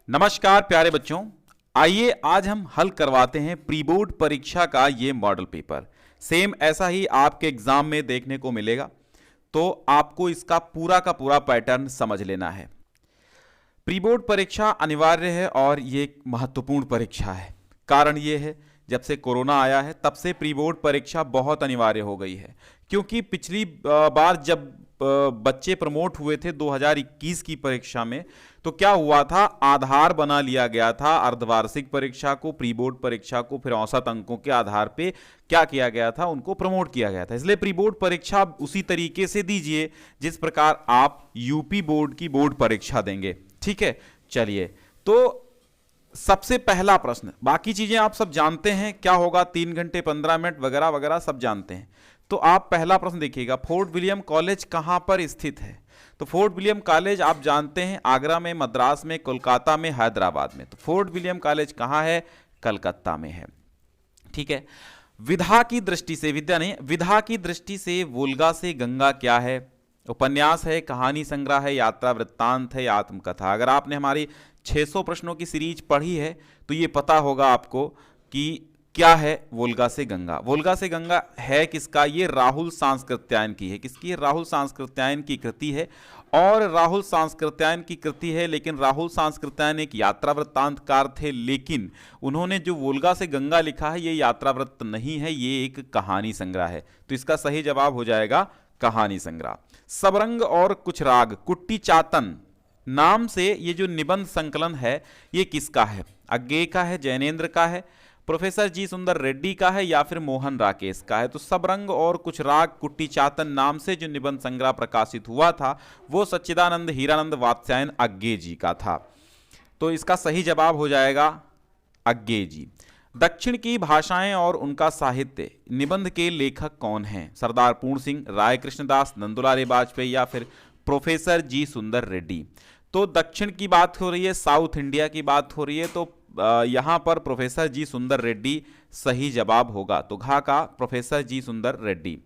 नमस्कार प्यारे बच्चों। आइए आज हम हल करवाते हैं प्री बोर्ड परीक्षा का ये मॉडल पेपर। सेम ऐसा ही आपके एग्जाम में देखने को मिलेगा, तो आपको इसका पूरा का पूरा पैटर्न समझ लेना है। प्री बोर्ड परीक्षा अनिवार्य है और ये एक महत्वपूर्ण परीक्षा है। कारण ये है, जब से कोरोना आया है तब से प्री बोर्ड परीक्षा बहुत अनिवार्य हो गई है। क्योंकि पिछली बार जब बच्चे प्रमोट हुए थे 2021 की परीक्षा में, तो क्या हुआ था, आधार बना लिया गया था अर्धवार्षिक परीक्षा को, प्री बोर्ड परीक्षा को, फिर औसत अंकों के आधार पे क्या किया गया था, उनको प्रमोट किया गया था। इसलिए प्री बोर्ड परीक्षा उसी तरीके से दीजिए जिस प्रकार आप यूपी बोर्ड की बोर्ड परीक्षा देंगे। ठीक है, चलिए तो सबसे पहला प्रश्न, बाकी चीजें आप सब जानते हैं क्या होगा, 3 घंटे 15 मिनट वगैरह वगैरह सब जानते हैं। तो आप पहला प्रश्न देखिएगा, फोर्ट विलियम कॉलेज कहां पर स्थित है। तो फोर्ट विलियम कॉलेज आप जानते हैं आगरा में, मद्रास में, कोलकाता में, हैदराबाद में। तो फोर्ट विलियम कॉलेज कहां है, कलकत्ता में है। ठीक है, विधा की दृष्टि से, विद्या नहीं, विधा की दृष्टि से वोल्गा से गंगा क्या है। उपन्यास है, कहानी संग्रह है, यात्रा वृत्तांत है, आत्मकथा। अगर आपने हमारी 600 प्रश्नों की सीरीज पढ़ी है तो ये पता होगा आपको कि क्या है वोल्गा से गंगा। वोल्गा से गंगा है किसका, ये राहुल सांस्कृत्यायन की है। किसकी है, राहुल सांस्कृत्यायन की कृति है। और राहुल सांस्कृत्यायन की कृति है, लेकिन राहुल सांस्कृत्यायन एक यात्रा वृत्तांतकार थे, लेकिन उन्होंने जो वोल्गा से गंगा लिखा है ये यात्रा वृत्त नहीं है, ये एक कहानी संग्रह है। तो इसका सही जवाब हो जाएगा कहानी संग्रह। सबरंग और कुछ राग, कुट्टी चातन नाम से ये जो निबंध संकलन है ये किसका है, अज्ञे का है, जैनेन्द्र का है, प्रोफेसर जी सुंदर रेड्डी का है, या फिर मोहन राकेश का है। तो सबरंग और कुछ राग कुट्टी चातन नाम से जो निबंध संग्रह प्रकाशित हुआ था वो सच्चिदानंद हीरानंद वात्स्यायन अज्ञे जी का था। तो इसका सही जवाब हो जाएगा अज्ञे जी। दक्षिण की भाषाएं और उनका साहित्य निबंध के लेखक कौन हैं, सरदार पूर्ण सिंह, राय कृष्णदास, नंदुलाल वाजपेयी, या फिर प्रोफेसर जी सुंदर रेड्डी। तो दक्षिण की बात हो रही है, साउथ इंडिया की बात हो रही है, तो यहां पर प्रोफेसर जी सुंदर रेड्डी सही जवाब होगा। तो घा का प्रोफेसर जी सुंदर रेड्डी।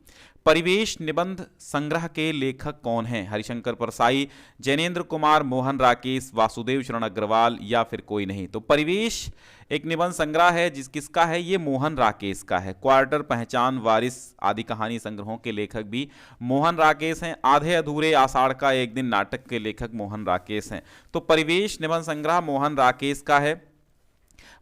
परिवेश निबंध संग्रह के लेखक कौन हैं, हरिशंकर परसाई, जैनेन्द्र कुमार, मोहन राकेश, वासुदेव शरण अग्रवाल, या फिर कोई नहीं। तो परिवेश एक निबंध संग्रह है किसका है, ये मोहन राकेश का है। क्वार्टर, पहचान, वारिस आदि कहानी संग्रहों के लेखक भी मोहन राकेश हैं। आधे अधूरे, आषाढ़ का एक दिन नाटक के लेखक मोहन राकेश हैं। तो परिवेश निबंध संग्रह मोहन राकेश का है।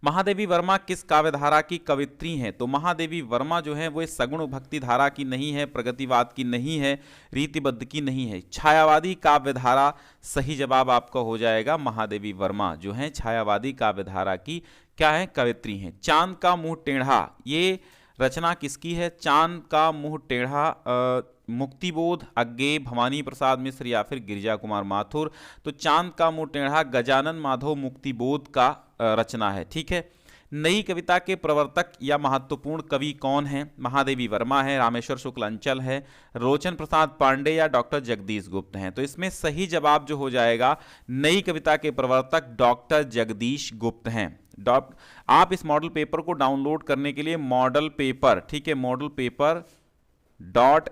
महादेवी वर्मा किस काव्यधारा की कवित्री हैं। तो महादेवी वर्मा जो है वो सगुण भक्ति धारा की नहीं है, प्रगतिवाद की नहीं है, रीतिबद्ध की नहीं है, छायावादी काव्यधारा सही जवाब आपका हो जाएगा। महादेवी वर्मा जो है छायावादी काव्यधारा की क्या है, कवित्री हैं। चांद का मुंह टेढ़ा ये रचना किसकी है, चांद का मुंह टेढ़ा मुक्तिबोध, अज्ञे, भवानी प्रसाद मिश्र, या फिर गिरिजा कुमार माथुर। तो चांद का मुंह टेढ़ा गजानन माधव मुक्तिबोध का रचना है। ठीक है, नई कविता के प्रवर्तक या महत्वपूर्ण कवि कौन हैं, महादेवी वर्मा है, रामेश्वर शुक्ल अंचल है, रोचन प्रसाद पांडे, या डॉक्टर जगदीश गुप्त हैं। तो इसमें सही जवाब जो हो जाएगा, नई कविता के प्रवर्तक डॉक्टर जगदीश गुप्त हैं। आप इस मॉडल पेपर को डाउनलोड करने के लिए मॉडल पेपर, ठीक है, मॉडल पेपर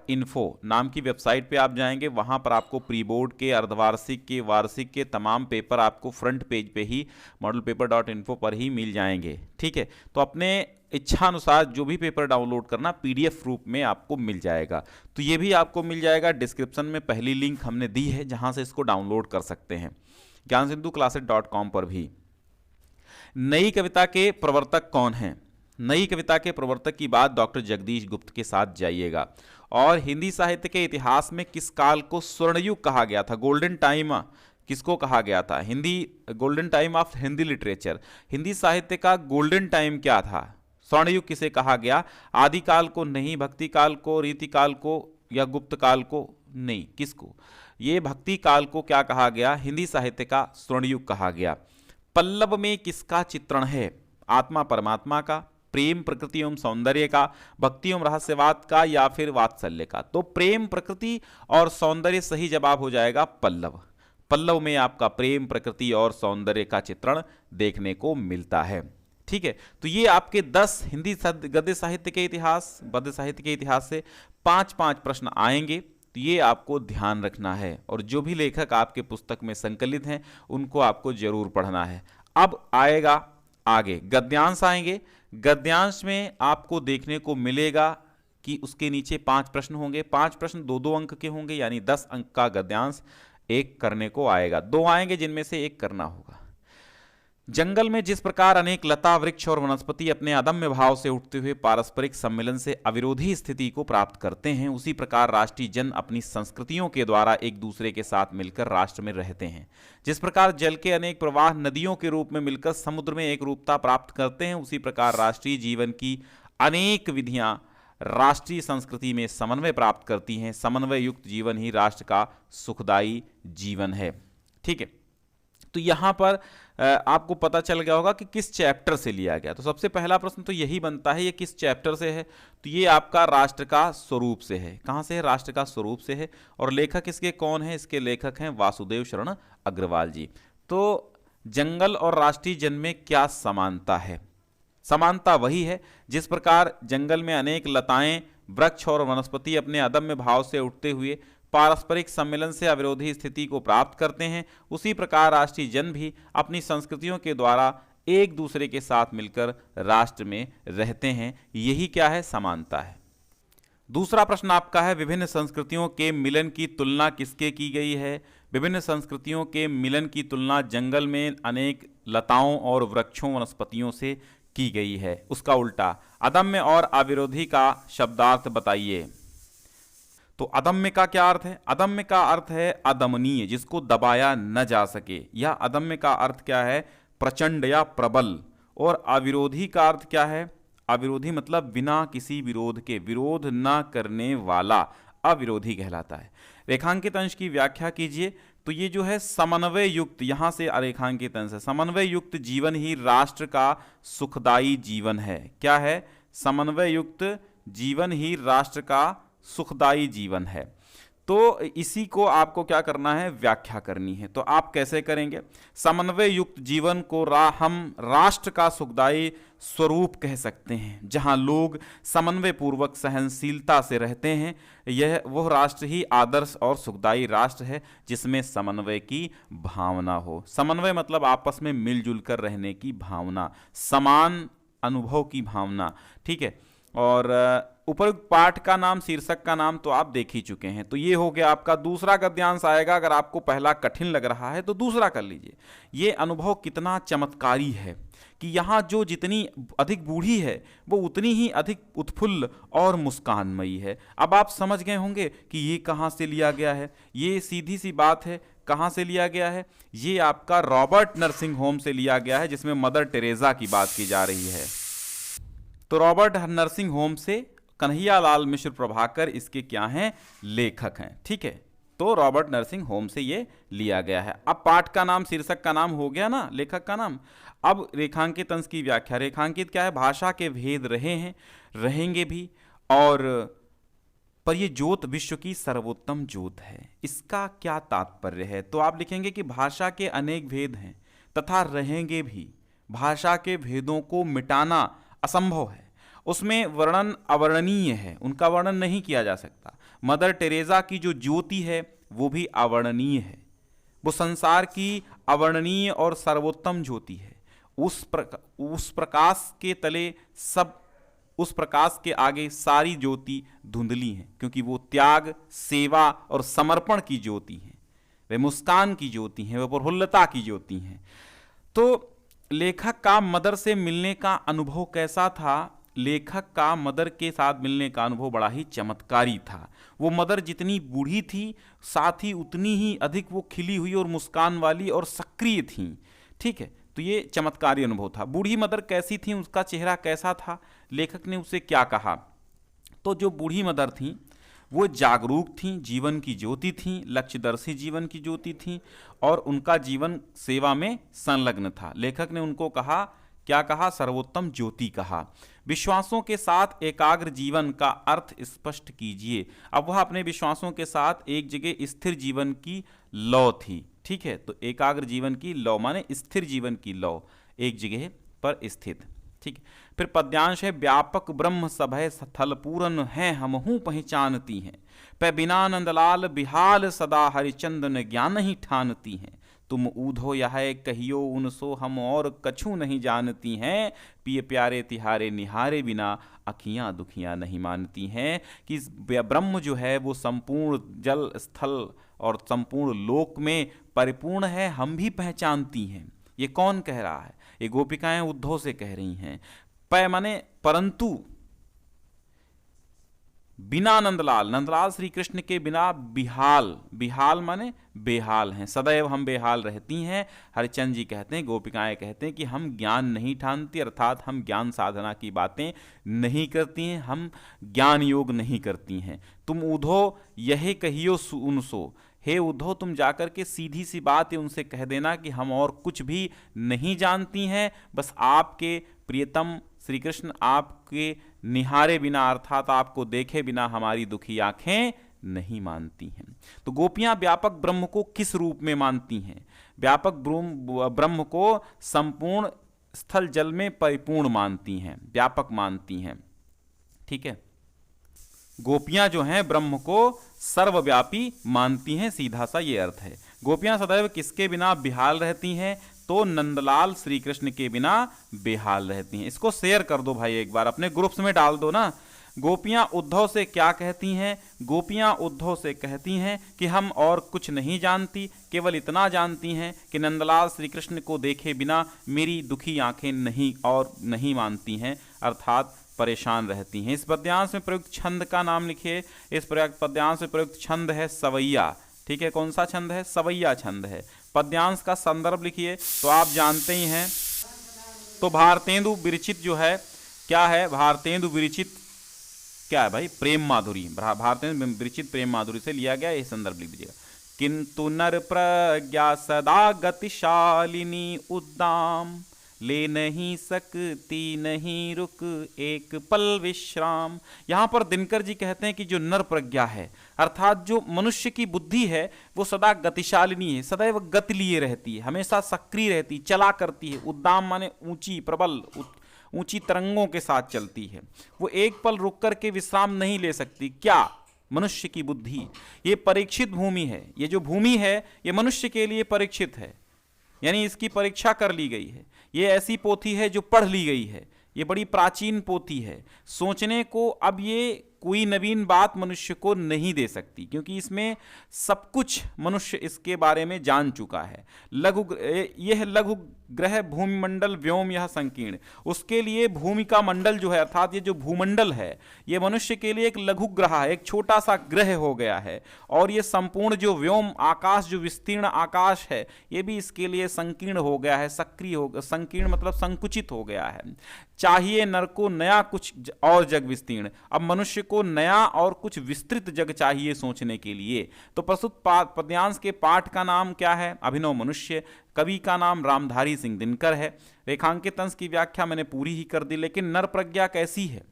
.info नाम की वेबसाइट पे आप जाएंगे, वहां पर आपको प्री बोर्ड के, अर्धवार्षिक के, वार्षिक के तमाम पेपर आपको फ्रंट पेज पे ही मॉडल पेपर .info पर ही मिल जाएंगे। ठीक है, तो अपने इच्छानुसार जो भी पेपर डाउनलोड करना PDF रूप में आपको मिल जाएगा। तो ये भी आपको मिल जाएगा, डिस्क्रिप्शन में पहली लिंक हमने दी है जहां से इसको डाउनलोड कर सकते हैं, ज्ञानसिंधुक्लासेस.com पर भी। नई कविता के प्रवर्तक कौन हैं, नई कविता के प्रवर्तक की बात डॉक्टर जगदीश गुप्त के साथ जाइएगा। और हिंदी साहित्य के इतिहास में किस काल को स्वर्णयुग कहा गया था, गोल्डन टाइम किसको कहा गया था, Hindi golden time of Hindi literature, Hindi साहित्य का गोल्डन टाइम क्या था, स्वर्णयुग किसे कहा गया, आदिकाल को नहीं, भक्ति काल को, रीति काल को, या गुप्त काल को नहीं, किसको, ये भक्ति काल को क्या कहा गया, हिंदी साहित्य का स्वर्णयुग कहा गया। पल्लव में किसका चित्रण है, आत्मा परमात्मा का, प्रेम प्रकृति एवं सौंदर्य का, भक्ति एवं रहस्यवाद का, या फिर वात्सल्य का। तो प्रेम प्रकृति और सौंदर्य सही जवाब हो जाएगा पल्लव। पल्लव में आपका प्रेम प्रकृति और सौंदर्य का चित्रण देखने को मिलता है। ठीक है, तो ये आपके 10 हिंदी गद्य साहित्य के इतिहास, पद्य साहित्य के इतिहास से 5-5 प्रश्न आएंगे। तो ये आपको ध्यान रखना है, और जो भी लेखक आपके पुस्तक में संकलित हैं उनको आपको जरूर पढ़ना है। अब आएगा आगे गद्यांश आएंगे। गद्यांश में आपको देखने को मिलेगा कि उसके नीचे 5 प्रश्न होंगे। 5 प्रश्न 2-2 अंक के होंगे, यानी 10 अंक का गद्यांश एक करने को आएगा। 2 आएंगे जिनमें से एक करना होगा। जंगल में जिस प्रकार अनेक लता वृक्ष और वनस्पति अपने अदम्य भाव से उठते हुए पारस्परिक सम्मिलन से अविरोधी स्थिति को प्राप्त करते हैं, उसी प्रकार राष्ट्रीय जन अपनी संस्कृतियों के द्वारा एक दूसरे के साथ मिलकर राष्ट्र में रहते हैं। जिस प्रकार जल के अनेक प्रवाह नदियों के रूप में मिलकर समुद्र में एक रूपता प्राप्त करते हैं, उसी प्रकार राष्ट्रीय जीवन की अनेक विधियां राष्ट्रीय संस्कृति में समन्वय प्राप्त करती हैं। समन्वय युक्त जीवन ही राष्ट्र का सुखदायी जीवन है। ठीक है, तो यहां पर आपको पता चल गया होगा कि किस चैप्टर से लिया गया। तो सबसे पहला प्रश्न तो यही बनता है, ये किस चैप्टर से है। तो ये आपका राष्ट्र का स्वरूप से है। कहां से है? राष्ट्र का स्वरूप से है। और लेखक इसके कौन है? इसके लेखक हैं वासुदेव शरण अग्रवाल जी। तो जंगल और राष्ट्रीय जन में क्या समानता है? समानता वही है जिस प्रकार जंगल में अनेक लताएं, वृक्ष और वनस्पति अपने अदम्य भाव से उठते हुए पारस्परिक सम्मेलन से अविरोधी स्थिति को प्राप्त करते हैं, उसी प्रकार राष्ट्रीय जन भी अपनी संस्कृतियों के द्वारा एक दूसरे के साथ मिलकर राष्ट्र में रहते हैं। यही क्या है? समानता है। दूसरा प्रश्न आपका है, विभिन्न संस्कृतियों के मिलन की तुलना किसके की गई है? विभिन्न संस्कृतियों के मिलन की तुलना जंगल में अनेक लताओं और वृक्षों वनस्पतियों से की गई है। उसका उल्टा अदम्य और अविरोधी का शब्दार्थ बताइए। तो अदम्य का क्या अर्थ है? अदम्य का अर्थ है अदमनीय, जिसको दबाया न जा सके, या अदम्य का अर्थ क्या है? प्रचंड या प्रबल। और अविरोधी का अर्थ क्या है? अविरोधी मतलब बिना किसी विरोध के, विरोध न करने वाला अविरोधी कहलाता है। रेखांकित अंश की व्याख्या कीजिए। तो ये जो है समन्वय युक्त, यहां से रेखांकित अंश है, समन्वय युक्त जीवन ही राष्ट्र का सुखदायी जीवन है। क्या है? समन्वय युक्त जीवन ही राष्ट्र का सुखदायी जीवन है। तो इसी को आपको क्या करना है? व्याख्या करनी है। तो आप कैसे करेंगे? समन्वय युक्त जीवन को हम राष्ट्र का सुखदायी स्वरूप कह सकते हैं। जहां लोग समन्वय पूर्वक सहनशीलता से रहते हैं, यह वो राष्ट्र ही आदर्श और सुखदायी राष्ट्र है जिसमें समन्वय की भावना हो। समन्वय मतलब आपस में मिलजुल कर रहने की भावना, समान अनुभव की भावना। ठीक है, और उपयुक्त पाठ का नाम, शीर्षक का नाम तो आप देख ही चुके हैं। तो ये हो गया आपका। दूसरा गद्यांश आएगा। अगर आपको पहला कठिन लग रहा है तो दूसरा कर लीजिए। ये अनुभव कितना चमत्कारी है कि यहाँ जो जितनी अधिक बूढ़ी है वो उतनी ही अधिक उत्फुल्ल और मुस्कानमयी है। अब आप समझ गए होंगे कि ये कहाँ से लिया गया है। ये सीधी सी बात है, कहाँ से लिया गया है? ये आपका रॉबर्ट नर्सिंग होम से लिया गया है, जिसमें मदर टेरेसा की बात की जा रही है। तो रॉबर्ट नर्सिंग होम से कन्हैयालाल मिश्र प्रभाकर इसके क्या हैं? लेखक हैं। ठीक है, तो रॉबर्ट नर्सिंग होम से ये लिया गया है। अब पाठ का नाम, शीर्षक का नाम हो गया ना, लेखक का नाम। अब रेखांकित अंश की व्याख्या। रेखांकित क्या है? भाषा के भेद रहे हैं, रहेंगे भी, और पर ये ज्योत विश्व की सर्वोत्तम ज्योत है। इसका क्या तात्पर्य है? तो आप लिखेंगे कि भाषा के अनेक भेद हैं तथा रहेंगे भी। भाषा के भेदों को मिटाना असंभव है, उसमें वर्णन अवर्णनीय है, उनका वर्णन नहीं किया जा सकता। मदर टेरेसा की जो ज्योति है वो भी अवर्णनीय है, वो संसार की अवर्णनीय और सर्वोत्तम ज्योति है। उस प्रकाश के तले सब, उस प्रकाश के आगे सारी ज्योति धुंधली है, क्योंकि वो त्याग, सेवा और समर्पण की ज्योति है, वे मुस्कान की ज्योति है, वे प्रफुल्लता की ज्योति है। तो लेखक का मदर से मिलने का अनुभव कैसा था? लेखक का मदर के साथ मिलने का अनुभव बड़ा ही चमत्कारी था। वो मदर जितनी बूढ़ी थी, साथ ही उतनी ही अधिक वो खिली हुई और मुस्कान वाली और सक्रिय थी। ठीक है, तो ये चमत्कारी अनुभव था। बूढ़ी मदर कैसी थी, उसका चेहरा कैसा था, लेखक ने उससे क्या कहा? तो जो बूढ़ी मदर थी वो जागरूक थीं, जीवन की ज्योति थीं, लक्ष्यदर्शी जीवन की ज्योति थीं, और उनका जीवन सेवा में संलग्न था। लेखक ने उनको कहा, क्या कहा? सर्वोत्तम ज्योति कहा। विश्वासों के साथ एकाग्र जीवन का अर्थ स्पष्ट कीजिए। अब वह अपने विश्वासों के साथ एक जगह स्थिर जीवन की लौ थी। ठीक है, तो एकाग्र जीवन की लौ माने स्थिर जीवन की लौ, एक जगह पर स्थित। ठीक। फिर पद्यांश है, व्यापक ब्रह्म सभय स्थल पूरन है हमहू पहचानती हैं, पै बिना नंदलाल बिहाल सदा हरिचंदन ज्ञान ही ठानती हैं, तुम ऊधो यह कहियो उनसो हम और कछु नहीं जानती हैं, पिए प्यारे तिहारे निहारे बिना अखियां दुखियां नहीं मानती हैं। कि ब्रह्म जो है वो संपूर्ण जल स्थल और संपूर्ण लोक में परिपूर्ण है, हम भी पहचानती हैं। ये कौन कह रहा है? ये गोपिकाएं उद्धव से कह रही हैं। पै माने परंतु, बिना नंदलाल, नंदलाल श्री कृष्ण के बिना बिहाल, बिहाल माने बेहाल हैं, सदैव हम बेहाल रहती हैं। हरिचंद जी कहते हैं, गोपिकाएं कहते हैं कि हम ज्ञान नहीं ठानती, अर्थात हम ज्ञान साधना की बातें नहीं करती हैं, हम ज्ञान योग नहीं करती हैं। तुम उधो यही कहियो उनसो, हे उद्धव तुम जाकर के सीधी सी बात है उनसे कह देना कि हम और कुछ भी नहीं जानती हैं, बस आपके प्रियतम श्री कृष्ण आपके निहारे बिना, अर्थात आपको देखे बिना हमारी दुखी आंखें नहीं मानती हैं। तो गोपियां व्यापक ब्रह्म को किस रूप में मानती हैं? व्यापक ब्रह्म को संपूर्ण स्थल जल में परिपूर्ण मानती हैं, व्यापक मानती हैं। ठीक है, गोपियां जो हैं ब्रह्म को सर्वव्यापी मानती हैं, सीधा सा ये अर्थ है। गोपियां सदैव किसके बिना बेहाल रहती हैं? तो नंदलाल श्री कृष्ण के बिना बेहाल रहती हैं। इसको शेयर कर दो भाई, एक बार अपने ग्रुप्स में डाल दो ना। गोपियां उद्धव से क्या कहती हैं? गोपियां उद्धव से कहती हैं कि हम और कुछ नहीं जानती, केवल इतना जानती हैं कि नंदलाल श्री कृष्ण को देखे बिना मेरी दुखी आंखें नहीं मानती हैं, अर्थात परेशान रहती हैं। इस पद्यांश में प्रयुक्त छंद का नाम लिखिए। इस पद्यांश में प्रयुक्त छंद है सवैया। ठीक है, कौन सा छंद है? सवैया छंद है। पद्यांश का संदर्भ लिखिए तो आप जानते ही हैं। तो भारतेंदु विरचित जो है क्या है? भारतेंदु विरचित क्या है भाई? प्रेम माधुरी। भारतेंदु विरचित प्रेम माधुरी से लिया गया, ये संदर्भ लिख दीजिएगा। किंतु नर प्रज्ञा सदा गतिशालिनी उद्दाम, ले नहीं सकती नहीं रुक एक पल विश्राम। यहां पर दिनकर जी कहते हैं कि जो नर प्रज्ञा है, अर्थात जो मनुष्य की बुद्धि है, वो सदा गतिशालिनी है, सदैव गति लिए रहती है, हमेशा सक्रिय रहती, चला करती है। उद्दाम माने ऊंची, प्रबल, ऊंची तरंगों के साथ चलती है। वो एक पल रुक करके विश्राम नहीं ले सकती। क्या? मनुष्य की बुद्धि। ये परीक्षित भूमि है। ये जो भूमि है ये मनुष्य के लिए परीक्षित है, यानी इसकी परीक्षा कर ली गई है। ये ऐसी पोथी है जो पढ़ ली गई है, ये बड़ी प्राचीन पोथी है। सोचने को अब ये कोई नवीन बात मनुष्य को नहीं दे सकती, क्योंकि इसमें सब कुछ मनुष्य इसके बारे में जान चुका है। यह लघु ग्रह भूमिमंडल व्योम यह संकीर्ण, उसके लिए भूमि का मंडल जो है, अर्थात ये जो भूमंडल है, ये मनुष्य के लिए एक लघु ग्रह है, एक छोटा सा ग्रह हो गया है। और ये संपूर्ण जो व्योम आकाश, जो विस्तीर्ण आकाश है, ये भी इसके लिए संकीर्ण हो गया है, सक्रिय हो, संकीर्ण मतलब संकुचित हो गया है। चाहिए नर को नया कुछ और जग विस्तीर्ण। अब मनुष्य को नया और कुछ विस्तृत जग चाहिए सोचने के लिए। तो प्रस्तुत पद्यांश के पाठ का नाम क्या है? अभिनव मनुष्य। कवि का नाम रामधारी सिंह दिनकर है। रेखांकित अंश की व्याख्या मैंने पूरी ही कर दी। लेकिन नर प्रज्ञा कैसी है?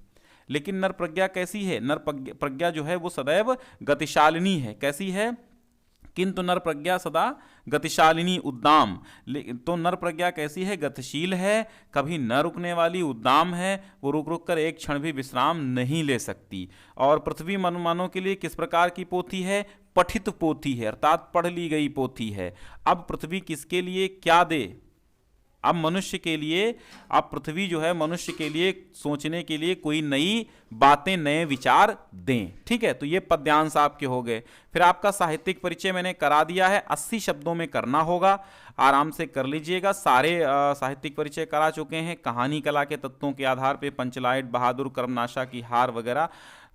नर प्रज्ञा जो है वो सदैव गतिशालिनी है। कैसी है? किंतु नर प्रज्ञा सदा गतिशालिनी उद्दाम। तो नर प्रज्ञा कैसी है? गतिशील है, कभी न रुकने वाली, उद्दाम है, वो रुक रुक कर एक क्षण भी विश्राम नहीं ले सकती। और पृथ्वी मनुमानों के लिए किस प्रकार की पोथी है? पठित पोथी है, अर्थात पढ़ ली गई पोथी है। अब पृथ्वी किसके लिए क्या दे? अब मनुष्य के लिए, अब पृथ्वी जो है मनुष्य के लिए सोचने के लिए कोई नई बातें, नए विचार दें। ठीक है, तो ये पद्यांश आपके हो गए। फिर आपका साहित्यिक परिचय मैंने करा दिया है, 80 शब्दों में करना होगा, आराम से कर लीजिएगा। सारे साहित्यिक परिचय करा चुके हैं। कहानी कला के तत्वों के आधार पे पंचलाइट, बहादुर, कर्मनाशा की हार वगैरह,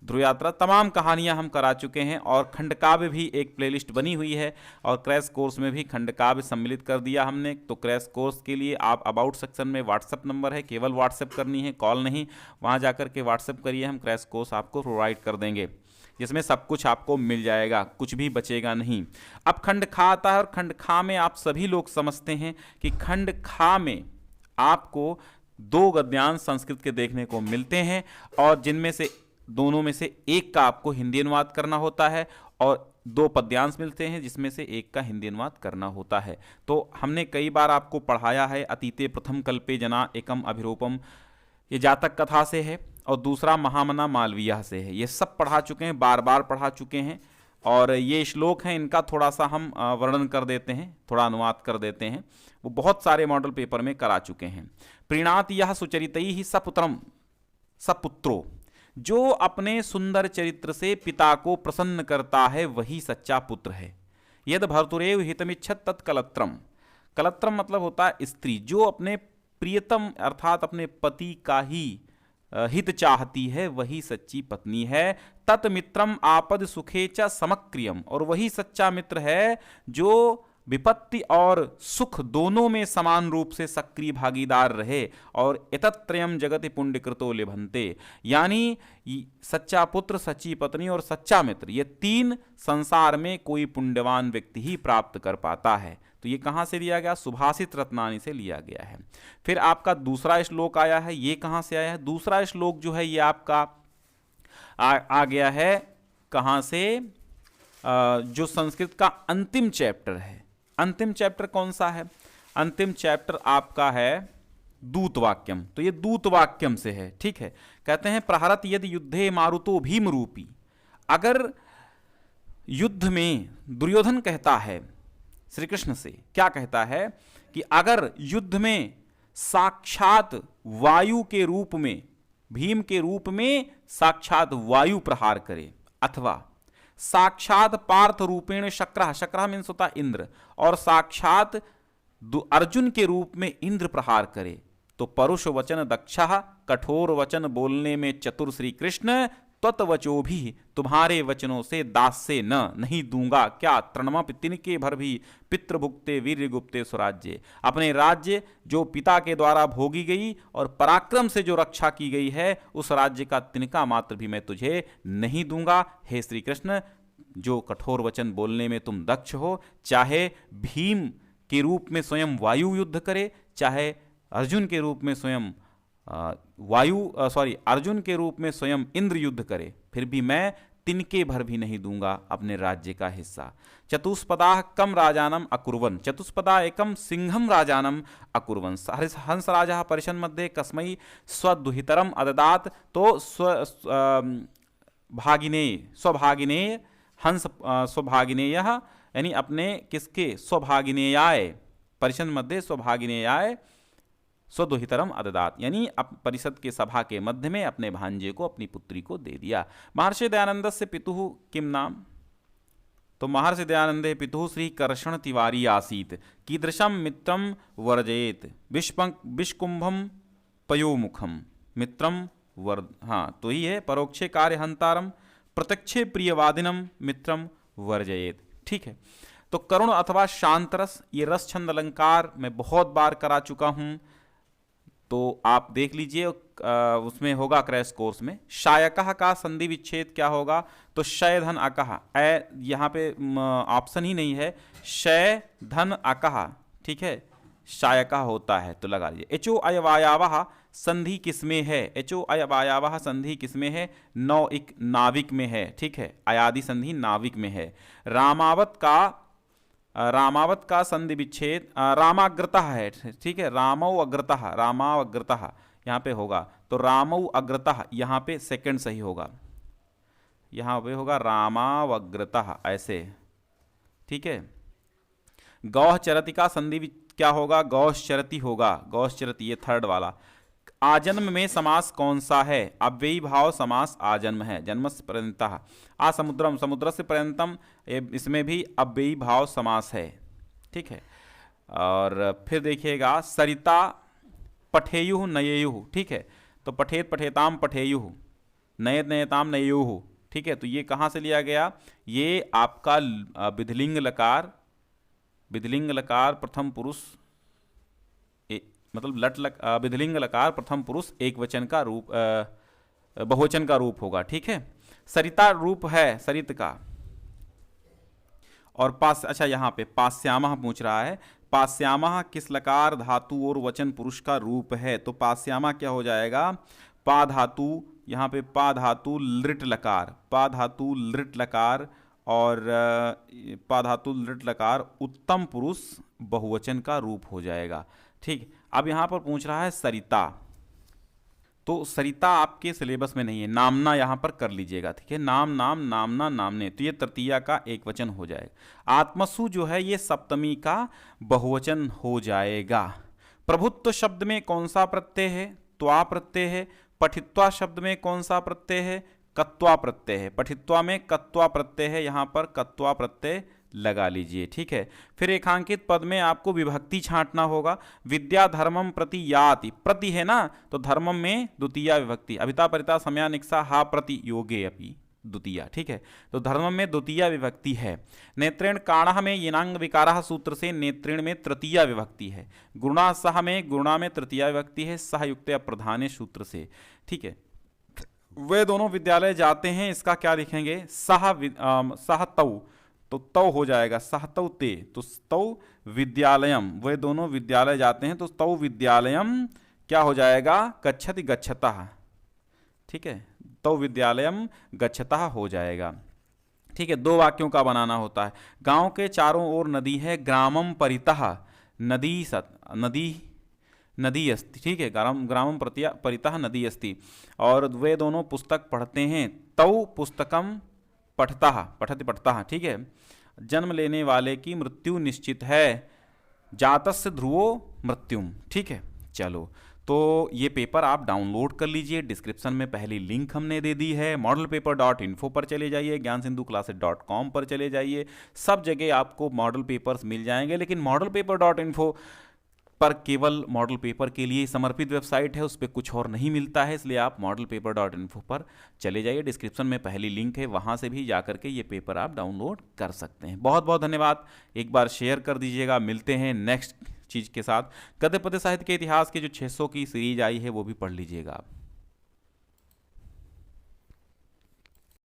ध्रुव यात्रा, तमाम कहानियां हम करा चुके हैं। और खंडकाव्य भी एक प्लेलिस्ट बनी हुई है, और क्रैश कोर्स में भी खंडकाव्य सम्मिलित कर दिया हमने। तो क्रैश कोर्स के लिए आप अबाउट सेक्शन में व्हाट्सएप नंबर है, केवल व्हाट्सएप करनी है, कॉल नहीं। वहां जाकर के व्हाट्सएप करिए, हम क्रैश कोर्स आपको प्रोवाइड कर देंगे, जिसमें सब कुछ आपको मिल जाएगा, कुछ भी बचेगा नहीं। अब खंड खा आता है, और खंड खा में आप सभी लोग समझते हैं कि खंड खा में आपको 2 गद्यांश संस्कृत के देखने को मिलते हैं, और जिनमें से दोनों में से एक का आपको हिंदी अनुवाद करना होता है, और 2 पद्यांश मिलते हैं जिसमें से एक का हिंदी अनुवाद करना होता है। तो हमने कई बार आपको पढ़ाया है, अतीते प्रथम कल्पे जना एकम अभिरूपम ये जातक कथा से है और दूसरा महामना मालवीय से है। ये सब पढ़ा चुके हैं, बार बार पढ़ा चुके हैं। और ये श्लोक हैं, इनका थोड़ा सा हम वर्णन कर देते हैं, थोड़ा अनुवाद कर देते हैं। वो बहुत सारे मॉडल पेपर में करा चुके हैं। प्रीणात यह सुचरितई ही सपुत्रम सपुत्रो, जो अपने सुंदर चरित्र से पिता को प्रसन्न करता है वही सच्चा पुत्र है। यद भर्तुरेव हितमिच्छत तत्कलत्रम, कलत्रम मतलब होता है स्त्री, जो अपने प्रियतम अर्थात अपने पति का ही हित चाहती है वही सच्ची पत्नी है। तत्मित्रम आपद सुखे च समक्रियम, और वही सच्चा मित्र है जो विपत्ति और सुख दोनों में समान रूप से सक्रिय भागीदार रहे। और एतत्त्रयम जगति पुण्यकृतो लिभन्ते, यानी सच्चा पुत्र, सच्ची पत्नी और सच्चा मित्र, ये तीन संसार में कोई पुण्यवान व्यक्ति ही प्राप्त कर पाता है। तो ये कहाँ से लिया गया? सुभाषित रत्नानी से लिया गया है। फिर आपका दूसरा श्लोक आया है, ये कहाँ से आया है? दूसरा श्लोक जो है ये आपका आ गया है कहाँ से? जो संस्कृत का अंतिम चैप्टर है। अंतिम चैप्टर कौन सा है? अंतिम चैप्टर आपका है दूत वाक्यम। तो ये दूत वाक्यम से है, ठीक है। कहते हैं प्रहरत यदि युद्धे मारुतो भीम रूपी, अगर युद्ध में दुर्योधन कहता है श्री कृष्ण से, क्या कहता है कि अगर युद्ध में साक्षात वायु के रूप में, भीम के रूप में साक्षात वायु प्रहार करे, अथवा साक्षात पार्थ रूपेण शक्रः, शक्रः मीन्स होता इंद्र, और साक्षात अर्जुन के रूप में इंद्र प्रहार करे, तो परुष वचन दक्षः, कठोर वचन बोलने में चतुर श्री कृष्ण, त्वत्वचो भी, तुम्हारे वचनों से दास से नहीं दूंगा क्या? तृणमा तिनके भर भी पितृभुक्ते वीर्यगुप्ते स्वराज्य, अपने राज्य जो पिता के द्वारा भोगी गई और पराक्रम से जो रक्षा की गई है, उस राज्य का तिनका मात्र भी मैं तुझे नहीं दूंगा। हे श्री कृष्ण, जो कठोर वचन बोलने में तुम दक्ष हो, चाहे भीम के रूप में स्वयं वायु युद्ध करे, चाहे अर्जुन के रूप में स्वयं अर्जुन के रूप में स्वयं इंद्र युद्ध करे, फिर भी मैं तिनके भर भी नहीं दूंगा अपने राज्य का हिस्सा। चतुष्पदा कम राजानम अकुर्वन, चतुष्पदा एकम सिंहम राजानम अकुर्वन, हंस राजा परिषद मध्ये कस्मै स्वदुहितरम अददात, तो स्वभागिने हंस स्वभागिनेय, यानी अपने किसके? स्वभागिनेयाय, परिषद मध्ये स्वभागिनेयाय स्वदुहितरम अददात, यानी परिषद के सभा के मध्य में अपने भांजे को, अपनी पुत्री को दे दिया। महर्षि दयानंद से पितुः किम नाम? तो महर्षि दयानंदे पितुः श्री कर्षण तिवारी आसीत, कीदृशम मित्रम वर्जयेत, विष्कुंभम पयोमुखम मित्रम हाँ तो ही है, परोक्षे कार्य हंतारम प्रत्यक्षे प्रियवादिनम मित्रम वर्जयेत, ठीक है। तो करुण अथवा शांत रस, ये रस छंद अलंकार मैं बहुत बार करा चुका हूं, तो आप देख लीजिए, उसमें होगा क्रैश कोर्स में। शायकः का संधि विच्छेद क्या होगा? तो शय धन अकः, यहाँ पे ऑप्शन ही नहीं है, शय धन अकः, ठीक है, शायकः होता है, तो लगा लीजिए। एचो अयवायावः संधि किसमें है? एचो अयवायावः संधि किसमें है? नौइक नाविक में है, ठीक है, अयादि संधि नाविक में है। रामावत का संधि विच्छेद रामाग्रतः है, ठीक है, रामौ अग्रतः, रामावग्रतः यहाँ पे होगा, तो रामौ अग्रतः यहाँ पे सेकंड सही होगा, यहाँ पे होगा रामावग्रतः ऐसे, ठीक है। गौः चरति का संधि क्या होगा? गौश्चरति होगा, गौश्चरति, ये थर्ड वाला। आजन्म में समास कौन सा है? अव्ययी भाव समास आजन्म है, जन्म से पर्यंतः। समुद्रम, समुद्र से पर्यंतम, इसमें भी अव्ययी भाव समास है, ठीक है। और फिर देखिएगा सरिता पठेयुः नयेयुः, ठीक है, तो पठेत पठेताम पठेयुः, नयत नयताम नयेयुः, ठीक है। तो ये कहाँ से लिया गया? ये आपका विधिलिंग लकार प्रथम पुरुष, मतलब विधिलिंग लकार प्रथम पुरुष एक वचन का रूप, बहुवचन का रूप होगा, ठीक है। सरिता रूप है सरित का। और अच्छा यहाँ पे पास्यामः पूछ रहा है, पास्यामः किस लकार धातु और वचन पुरुष का रूप है? तो पास्यामः क्या हो जाएगा? पा धातु, यहाँ पे पा धातु लृट लकार, पा धातु लृट लकार, और पा धातु लृट लकार उत्तम पुरुष बहुवचन का रूप हो जाएगा, ठीक। अब यहाँ पर पूछ रहा है सरिता, तो सरिता आपके सिलेबस में नहीं है, नामना यहाँ पर कर लीजिएगा, ठीक है। नाम नाम नामना नामने, तो ये तृतीया का एक वचन हो जाएगा। आत्मसु जो है ये सप्तमी का बहुवचन हो जाएगा। प्रभुत्व शब्द में कौन सा प्रत्यय है? त्वा प्रत्यय है। पठित्वा शब्द में कौन सा प्रत्यय है? कत्वा प्रत्यय है। पठित्वा में कत्वा प्रत्यय है, यहाँ पर कत्वा प्रत्यय लगा लीजिए, ठीक है। फिर रेखांकित पद में आपको विभक्ति छांटना होगा। विद्या धर्मम प्रति याति, प्रति है ना, तो धर्मम में द्वितीया विभक्ति, अभिता परिता समया निक्षा हा प्रति योगे अपि द्वितीया, ठीक है। तो धर्मम में द्वितीया विभक्ति है। नेत्रेण काणः में येनांग विकारः सूत्र से नेत्रेण में तृतीया विभक्ति है। गुणा सह में गुणा में तृतीया विभक्ति है, सह युक्त अप्रधाने सूत्र से, ठीक है। वे दोनों विद्यालय जाते हैं, इसका क्या लिखेंगे? सह तौ, तो तौ हो जाएगा सह तौ ते, तो तौ विद्यालयम, वे दोनों विद्यालय जाते हैं, तो तौ विद्यालयम क्या हो जाएगा? गच्छति गच्छतः, ठीक है। तौ विद्यालयम गच्छतः हो जाएगा, ठीक है। दो वाक्यों का बनाना होता है। गांव के चारों ओर नदी है, ग्रामम परितः नदी अस्ति, ठीक है। ग्रामम परितः नदी अस्ति। और वे दोनों पुस्तक पढ़ते हैं, तौ पुस्तकम पठतः, पठति पठतः, ठीक है। जन्म लेने वाले की मृत्यु निश्चित है, जातस्य ध्रुवो मृत्युम, ठीक है। चलो, तो ये पेपर आप डाउनलोड कर लीजिए, डिस्क्रिप्शन में पहली लिंक हमने दे दी है। modelpaper.info पर चले जाइए, ज्ञानसिंधुclasses.com पर चले जाइए, सब जगह आपको मॉडल पेपर्स मिल जाएंगे। लेकिन modelpaper.info पर केवल मॉडल पेपर के लिए समर्पित वेबसाइट है, उस पर कुछ और नहीं मिलता है, इसलिए आप modelpaper.info पर चले जाइए, डिस्क्रिप्शन में पहली लिंक है, वहाँ से भी जाकर के ये पेपर आप डाउनलोड कर सकते हैं। बहुत बहुत धन्यवाद, एक बार शेयर कर दीजिएगा। मिलते हैं नेक्स्ट चीज़ के साथ। गद्य पद्य साहित्य के इतिहास के जो 600 की सीरीज आई है वो भी पढ़ लीजिएगा आप।